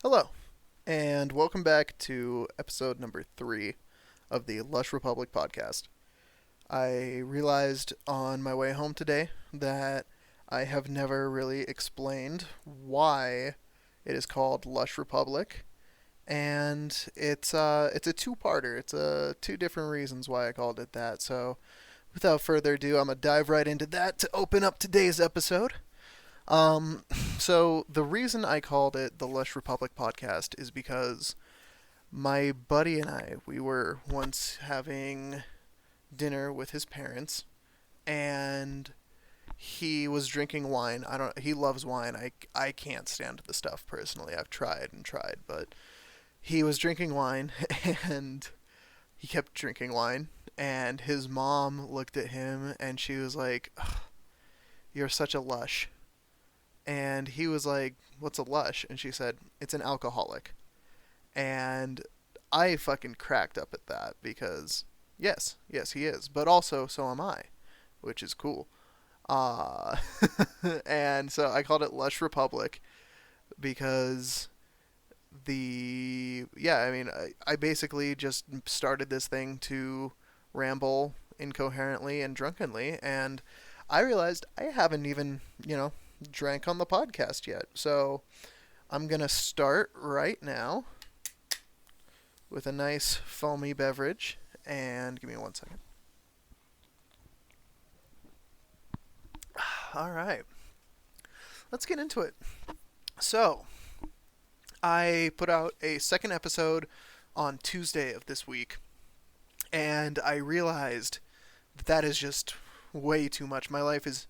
Hello, and welcome back to episode number 3 of the Lush Republic podcast. I realized on my way home today that I have never really explained why it is called Lush Republic, and it's a two-parter. It's two different reasons why I called it that. So, without further ado, I'm gonna dive right into that to open up today's episode. Um, so the reason I called it the Lush Republic podcast is because my buddy and I, we were once having dinner with his parents, and he was drinking wine. He loves wine. I can't stand the stuff personally. I've tried and tried, but he was drinking wine and he kept drinking wine, and his mom looked at him and she was like, "Ugh, you're such a lush." And he was like, "What's a lush?" And she said, "It's an alcoholic." And I fucking cracked up at that because, yes, he is. But also, so am I, which is cool. Uh, and so I called it Lush Republic because I basically just started this thing to ramble incoherently and drunkenly. And I realized I haven't even, drank on the podcast yet. So I'm going to start right now with a nice foamy beverage. And give me 1 second. All right, let's get into it. So, I put out a second episode on Tuesday of this week, and I realized that is just way too much. My life is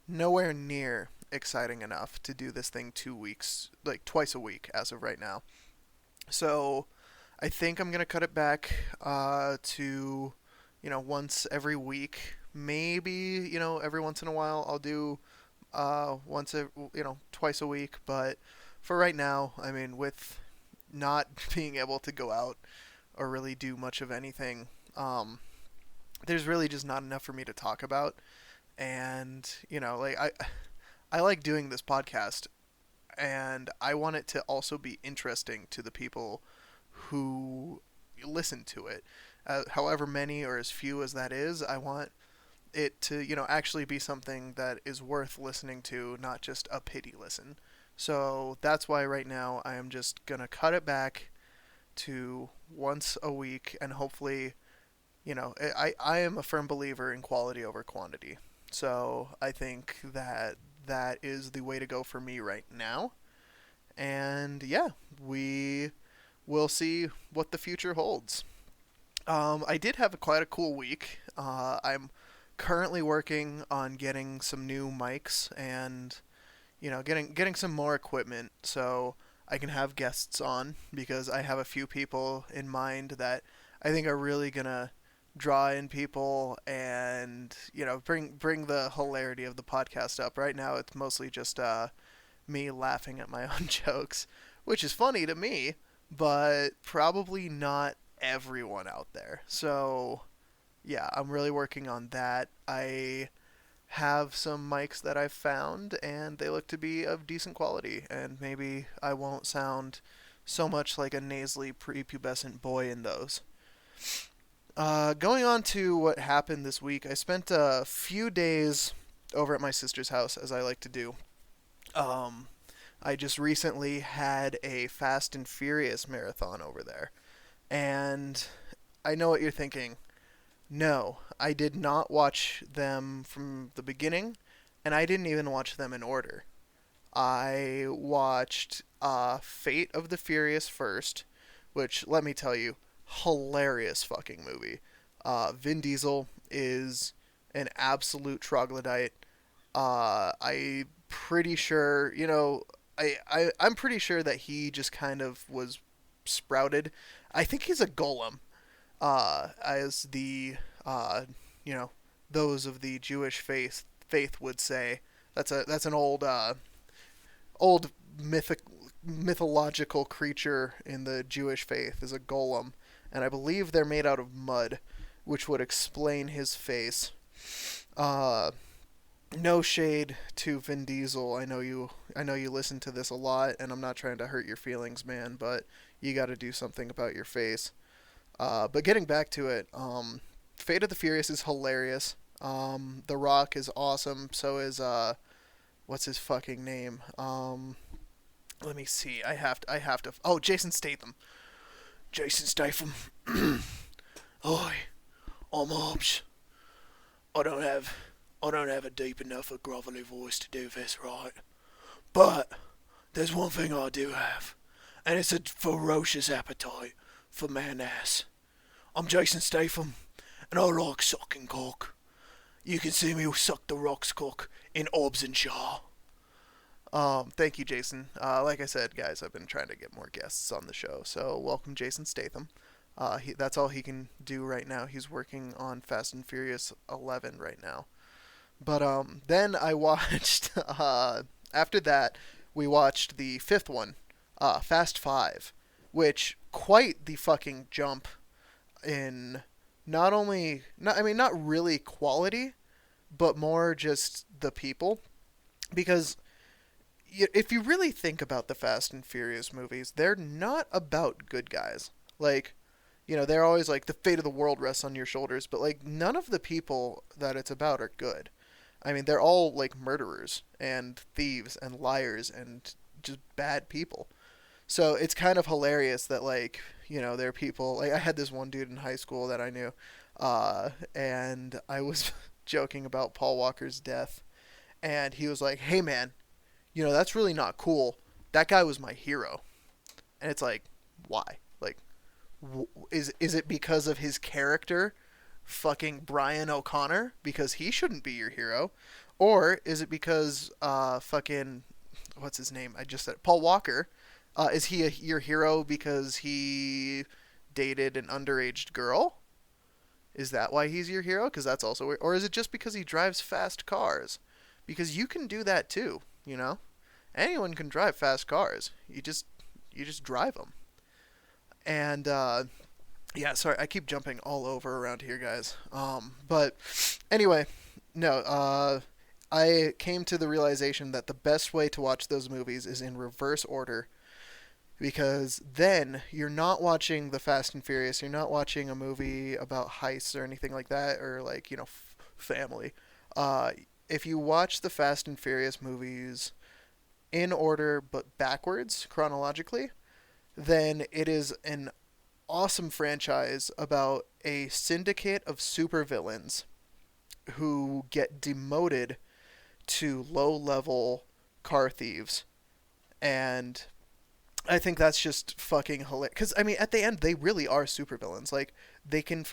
nowhere near exciting enough to do this thing 2 weeks, like twice a week as of right now. So I think I'm gonna cut it back to once every week. Maybe every once in a while I'll do twice a week. But for right now, I mean, with not being able to go out or really do much of anything, there's really just not enough for me to talk about. And like I like doing this podcast, and I want it to also be interesting to the people who listen to it. However many or as few as that is, I want it to, actually be something that is worth listening to, not just a pity listen. So that's why right now I am just gonna cut it back to once a week, and hopefully, I am a firm believer in quality over quantity. So I think that that is the way to go for me right now. And yeah, we will see what the future holds. I did have quite a cool week. I'm currently working on getting some new mics and getting some more equipment so I can have guests on, because I have a few people in mind that I think are really gonna draw in people and bring the hilarity of the podcast up. Right now it's mostly just me laughing at my own jokes, which is funny to me, but probably not everyone out there. So yeah, I'm really working on that. I have some mics that I've found, and they look to be of decent quality, and maybe I won't sound so much like a nasally prepubescent boy in those. Going on to what happened this week, I spent a few days over at my sister's house, as I like to do. Um, I just recently had a Fast and Furious marathon over there, and I know what you're thinking. No, I did not watch them from the beginning, and I didn't even watch them in order. I watched Fate of the Furious first, which, let me tell you, hilarious fucking movie. Vin Diesel is an absolute troglodyte. I pretty sure, I'm pretty sure that he just kind of was sprouted. I think he's a golem, as the uh, you know those of the Jewish faith would say. That's an old mythological creature in the Jewish faith, is a golem, and I believe they're made out of mud, which would explain his face. Uh, no shade to Vin Diesel. I know you listen to this a lot, and I'm not trying to hurt your feelings, man, but you got to do something about your face. But getting back to it, Fate of the Furious is hilarious. The Rock is awesome. So is what's his fucking name? Let me see. I have to. Oh, Jason Statham. Jason Statham. Oi, I'm Hobbs. I don't have I don't have a deep enough a grovelly voice to do this right. But there's one thing I do have, and it's a ferocious appetite for man ass. I'm Jason Statham, and I like sucking cock. You can see me suck the Rock's cock in Hobbs and Shaw. Thank you, Jason. Like I said, guys, I've been trying to get more guests on the show, so welcome, Jason Statham. That's all he can do right now. He's working on Fast and Furious 11 right now. But then I watched. After that, we watched the fifth one, Fast Five, which quite the fucking jump in not only not I mean not really quality, but more just the people because if you really think about the Fast and Furious movies, they're not about good guys. Like, they're always like the fate of the world rests on your shoulders, but like none of the people that it's about are good. I mean, they're all like murderers and thieves and liars and just bad people. So it's kind of hilarious that like, there are people like I had this one dude in high school that I knew, and I was joking about Paul Walker's death, and he was like, "Hey man, that's really not cool. That guy was my hero." And it's like, why? Like, is it because of his character, fucking Brian O'Connor? Because he shouldn't be your hero, or is it because fucking what's his name? I just said Paul Walker. Is he your hero because he dated an underage girl? Is that why he's your hero? Because that's also weird. Or is it just because he drives fast cars? Because you can do that too. Anyone can drive fast cars. You just drive them. And yeah, sorry, I keep jumping all over around here, guys. But anyway, no. I came to the realization that the best way to watch those movies is in reverse order, because then you're not watching the Fast and Furious. You're not watching a movie about heists or anything like that, or like family. If you watch the Fast and Furious movies in order but backwards chronologically, then it is an awesome franchise about a syndicate of supervillains who get demoted to low-level car thieves. And I think that's just fucking hilarious. Because I mean, at the end, they really are supervillains. Like they can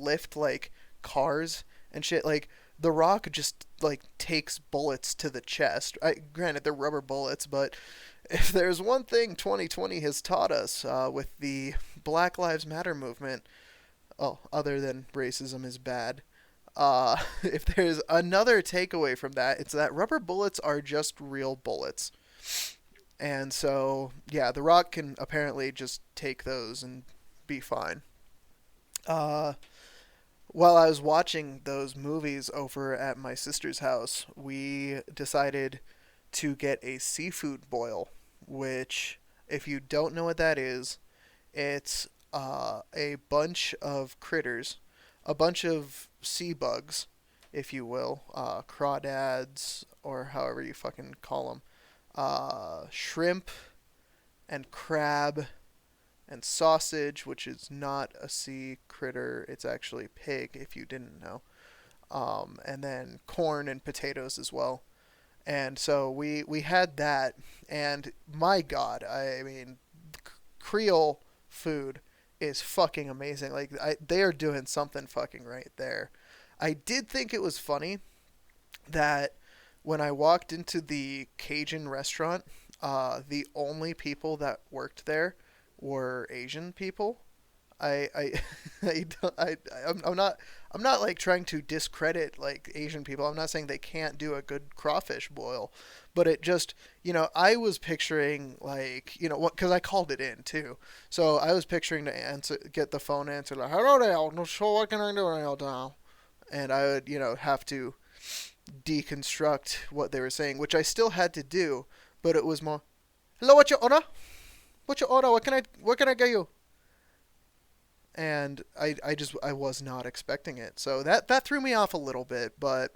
lift like cars and shit. Like The Rock just like takes bullets to the chest. Granted, they're rubber bullets, but if there's one thing 2020 has taught us with the Black Lives Matter movement, other than racism is bad. If there's another takeaway from that, it's that rubber bullets are just real bullets. And so, yeah, The Rock can apparently just take those and be fine. Uh, while I was watching those movies over at my sister's house, we decided to get a seafood boil, which, if you don't know what that is, it's a bunch of critters, a bunch of sea bugs, if you will, crawdads, or however you fucking call them, shrimp and crab and sausage, which is not a sea critter, it's actually pig, if you didn't know, and then corn and potatoes as well. And so we had that, and my God, I mean, Creole food is fucking amazing. Like they are doing something fucking right there. I did think it was funny that when I walked into the Cajun restaurant, the only people that worked there were Asian people. I I don't, I'm not like trying to discredit like Asian people. I'm not saying they can't do a good crawfish boil, but it just I was picturing like what, because I called it in too, so I was picturing to get the phone answer like, "Hello there, no sure what can I do right now," and I would have to deconstruct what they were saying, which I still had to do, but it was more, "Hello, what's your order? What's your order? What can I get you?" And I was not expecting it. So that threw me off a little bit, but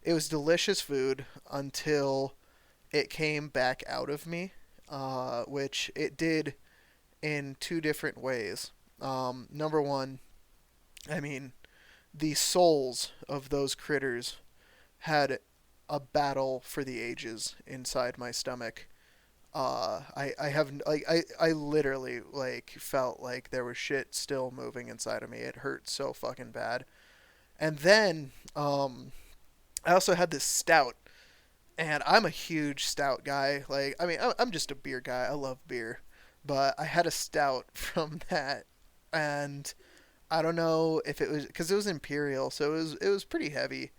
it was delicious food until it came back out of me, which it did in two different ways. Number one, I mean, the souls of those critters had a battle for the ages inside my stomach. I have like I literally like felt like there was shit still moving inside of me. It hurt so fucking bad. And then I also had this stout, and I'm a huge stout guy. Like, I mean, I'm just a beer guy. I love beer, but I had a stout from that, and I don't know if it was because it was imperial, so it was pretty heavy.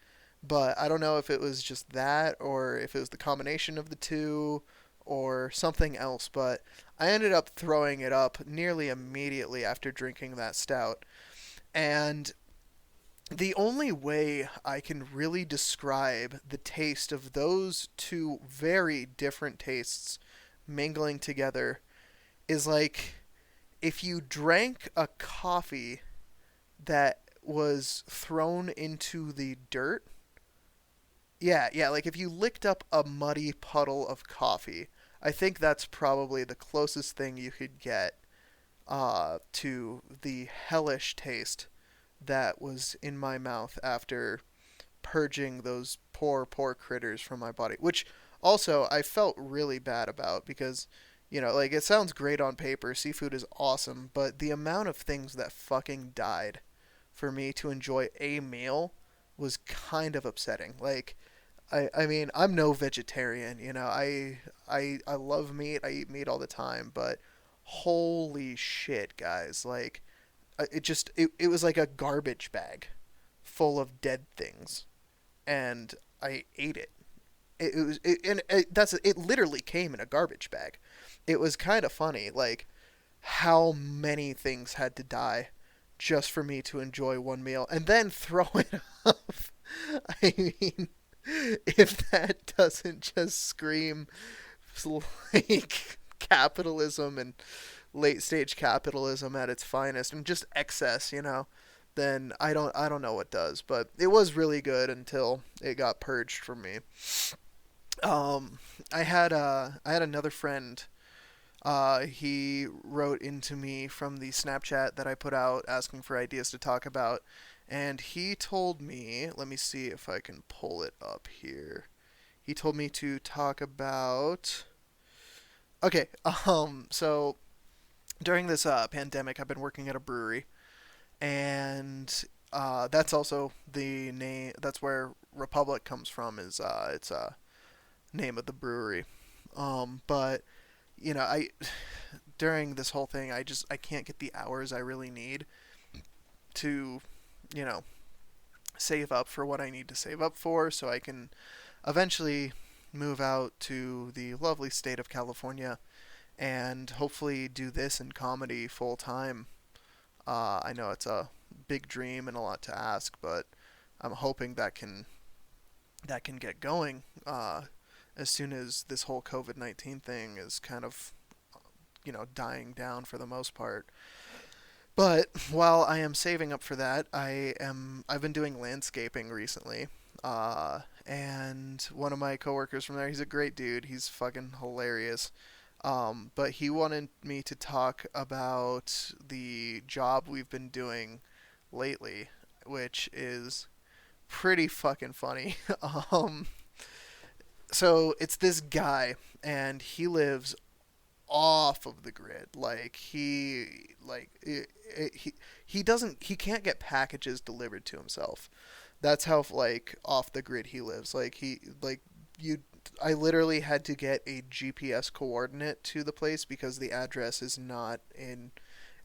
But I don't know if it was just that or if it was the combination of the two or something else. But I ended up throwing it up nearly immediately after drinking that stout, and the only way I can really describe the taste of those two very different tastes mingling together is like if you drank a coffee that was thrown into the dirt. Yeah, yeah, like if you licked up a muddy puddle of coffee, I think that's probably the closest thing you could get to the hellish taste that was in my mouth after purging those poor, poor critters from my body. Which also I felt really bad about because, like it sounds great on paper. Seafood is awesome, but the amount of things that fucking died for me to enjoy a meal was kind of upsetting. Like, I mean, I'm no vegetarian, I love meat. I eat meat all the time, but holy shit, guys. Like, it was like a garbage bag full of dead things, and I ate it. It literally came in a garbage bag. It was kind of funny, like how many things had to die just for me to enjoy one meal and then throw it up. I mean, if that doesn't just scream like capitalism and late stage capitalism at its finest and just excess, then I don't know what does. But it was really good until it got purged from me. I had another friend. He wrote into me from the Snapchat that I put out asking for ideas to talk about, and he told me, let me see if I can pull it up here. He told me to talk about. Okay, so during this pandemic, I've been working at a brewery, and that's also the name. That's where Republic comes from. Is it's name of the brewery. But I during this whole thing, I can't get the hours I really need to, you know, save up for what I need to save up for, so I can eventually move out to the lovely state of California and hopefully do this in comedy full time. I know it's a big dream and a lot to ask, but I'm hoping that can get going as soon as this whole COVID-19 thing is kind of dying down for the most part. But while I am saving up for that, I've been doing landscaping recently. And one of my coworkers from there, he's a great dude. He's fucking hilarious. But he wanted me to talk about the job we've been doing lately, which is pretty fucking funny. um, so it's this guy, and he lives off of the grid. Like he can't get packages delivered to himself. That's how like off the grid he lives. Like he like you I literally had to get a GPS coordinate to the place because the address is not in.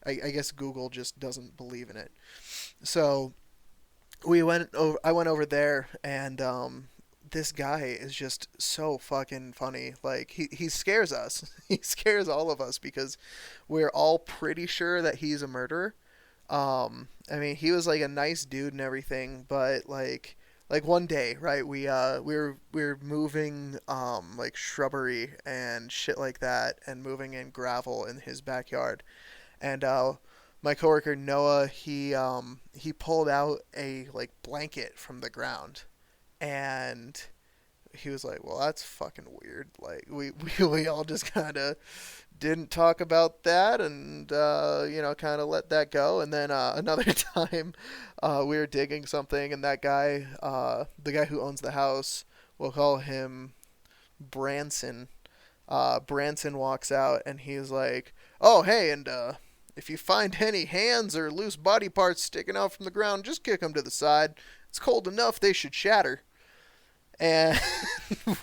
I guess Google just doesn't believe in it. So I went over there, and this guy is just so fucking funny. Like he scares us. He scares all of us because we're all pretty sure that he's a murderer. I mean, he was like a nice dude and everything, but like like one day, right? We were moving like shrubbery and shit like that, and moving in gravel in his backyard. And my coworker Noah, he pulled out a like blanket from the ground, and he was like, "Well, that's fucking weird." Like we all just kind of didn't talk about that, and kind of let that go. And then another time, we were digging something, and that guy, the guy who owns the house, we'll call him Branson. Branson walks out, and he's like, "Oh, hey, and if you find any hands or loose body parts sticking out from the ground, just kick them to the side. It's cold enough; they should shatter." And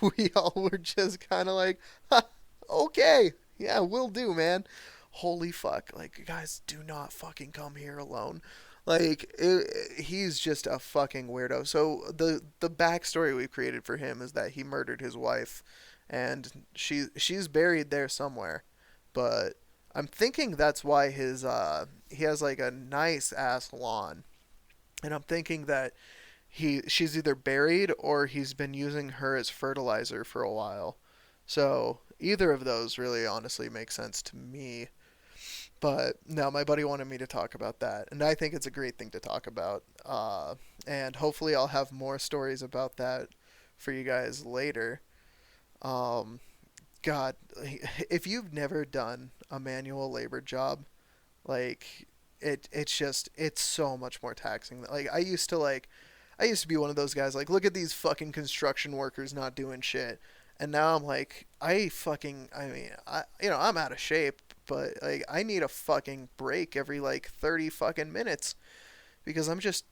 we all were just kind of like, huh, "Okay, yeah, will do, man." Holy fuck! Like, guys, do not fucking come here alone. Like, he's just a fucking weirdo. So the backstory we've created for him is that he murdered his wife, and she's buried there somewhere. But I'm thinking that's why his he has like a nice ass lawn, and I'm thinking that she's either buried or he's been using her as fertilizer for a while. So either of those really honestly makes sense to me. But no, my buddy wanted me to talk about that, and I think it's a great thing to talk about. And hopefully I'll have more stories about that for you guys later. Um, God, if you've never done a manual labor job, like it's so much more taxing. Like I used to be one of those guys like, look at these fucking construction workers not doing shit. And now I'm like, I mean, I'm out of shape, but like I need a fucking break every like 30 fucking minutes because I'm just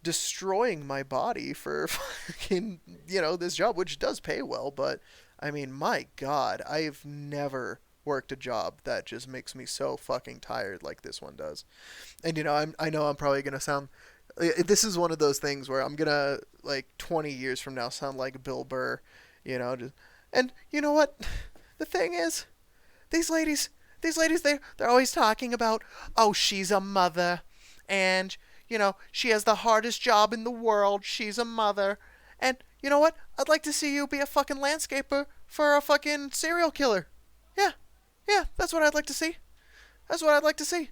destroying my body for fucking, this job which does pay well, but I mean, my god, I've never worked a job that just makes me so fucking tired like this one does. And I know I'm probably going to sound, this is one of those things where I'm gonna like 20 years from now sound like Bill Burr, just, and you know what? The thing is, these ladies, they're always talking about, oh, she's a mother, and she has the hardest job in the world. She's a mother, and you know what? I'd like to see you be a fucking landscaper for a fucking serial killer. Yeah, yeah, that's what I'd like to see. That's what I'd like to see.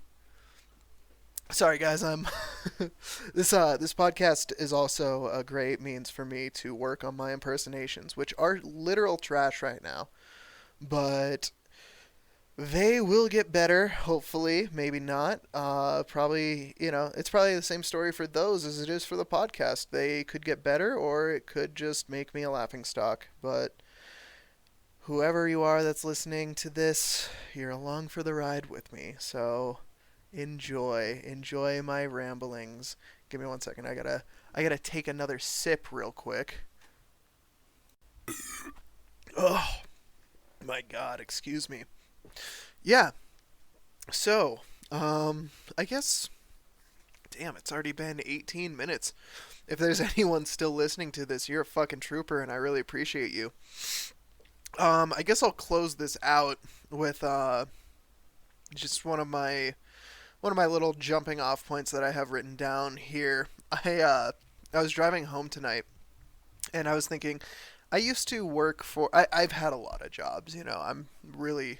Sorry, guys. I'm this podcast is also a great means for me to work on my impersonations, which are literal trash right now. But they will get better, hopefully. Maybe not. Probably, it's probably the same story for those as it is for the podcast. They could get better, or it could just make me a laughing stock. But whoever you are that's listening to this, you're along for the ride with me. So enjoy my ramblings. Give me 1 second. I gotta take another sip real quick. Oh my god, excuse me. Yeah. So, I guess, damn, it's already been 18 minutes. If there's anyone still listening to this, you're a fucking trooper, and I really appreciate you. I guess I'll close this out with just one of my little jumping off points that I have written down here. I was driving home tonight, and I was thinking, I used to work for. I've had a lot of jobs. I'm really.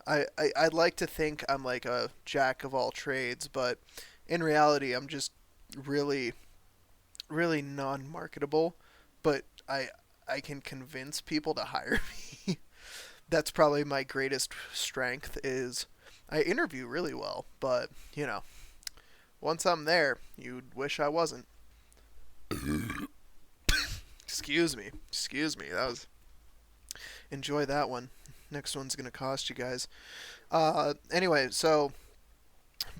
I'd like to think I'm like a jack of all trades, but in reality, I'm just really, really non-marketable. But I can convince people to hire me. That's probably my greatest strength is I interview really well, but once I'm there, you'd wish I wasn't. Excuse me. That was enjoy that one. Next one's gonna cost you guys. Anyway, so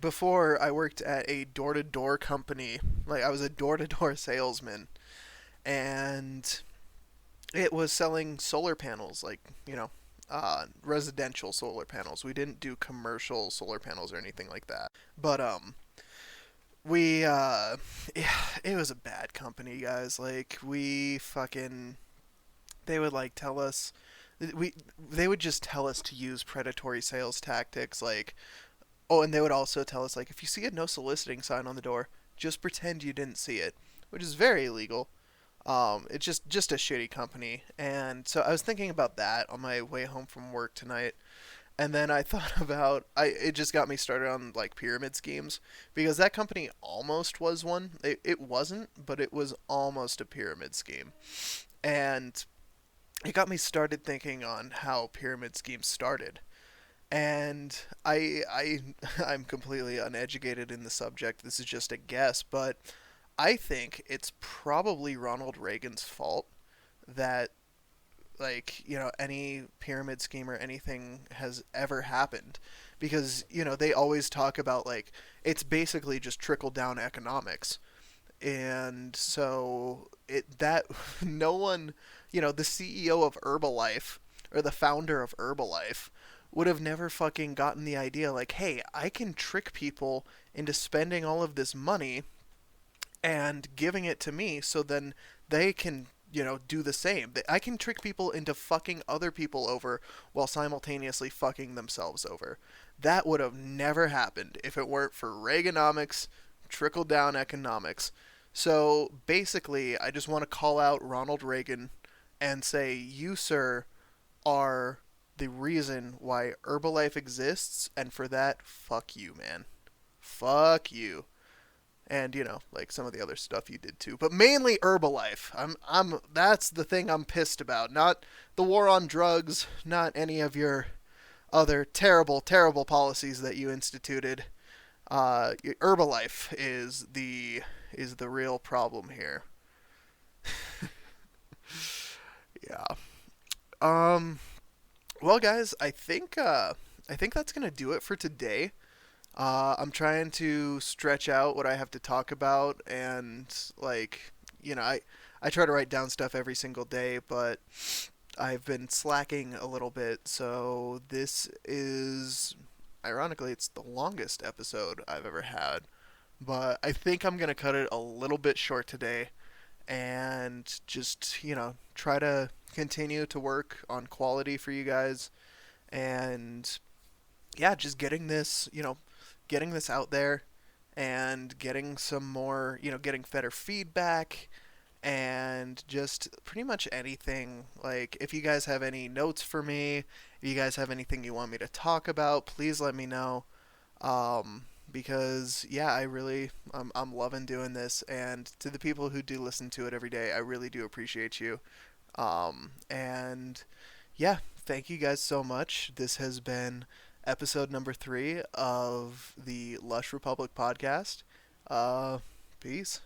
before I worked at a door-to-door company, like I was a door-to-door salesman, and it was selling solar panels, like residential solar panels. We didn't do commercial solar panels or anything like that. But we yeah, it was a bad company, guys. Like we fucking they would like tell us we they would just tell us to use predatory sales tactics like oh, and they would also tell us like if you see a no soliciting sign on the door, just pretend you didn't see it. which is very illegal. It's just a shitty company, and so I was thinking about that on my way home from work tonight, and then I thought about it just got me started on like pyramid schemes because that company almost was one. It wasn't, but it was almost a pyramid scheme, and it got me started thinking on how pyramid schemes started. And I'm completely uneducated in the subject. This is just a guess, but I think it's probably Ronald Reagan's fault that any pyramid scheme or anything has ever happened because they always talk about like it's basically just trickle down economics. And so it that no one, the CEO of Herbalife or the founder of Herbalife would have never fucking gotten the idea like, hey, I can trick people into spending all of this money and giving it to me so then they can, do the same. I can trick people into fucking other people over while simultaneously fucking themselves over. That would have never happened if it weren't for Reaganomics, trickle down economics. So basically, I just want to call out Ronald Reagan and say, you, sir, are the reason why Herbalife exists, and for that, fuck you, man. Fuck you. And like some of the other stuff you did too, but mainly Herbalife. That's the thing I'm pissed about. Not the war on drugs, not any of your other terrible, terrible policies that you instituted. Herbalife is the real problem here. Yeah. Um. Well, guys, I think that's gonna do it for today. I'm trying to stretch out what I have to talk about, and I try to write down stuff every single day, but I've been slacking a little bit. So this is, ironically, it's the longest episode I've ever had, but I think I'm gonna cut it a little bit short today, and just try to continue to work on quality for you guys, and yeah, just getting this out there and getting some more, getting better feedback and just pretty much anything. Like, if you guys have any notes for me, if you guys have anything you want me to talk about, please let me know. Because, yeah, I'm loving doing this. And to the people who do listen to it every day, I really do appreciate you. And yeah, thank you guys so much. This has been episode number 3 of the Lush Republic podcast. Uh, Peace.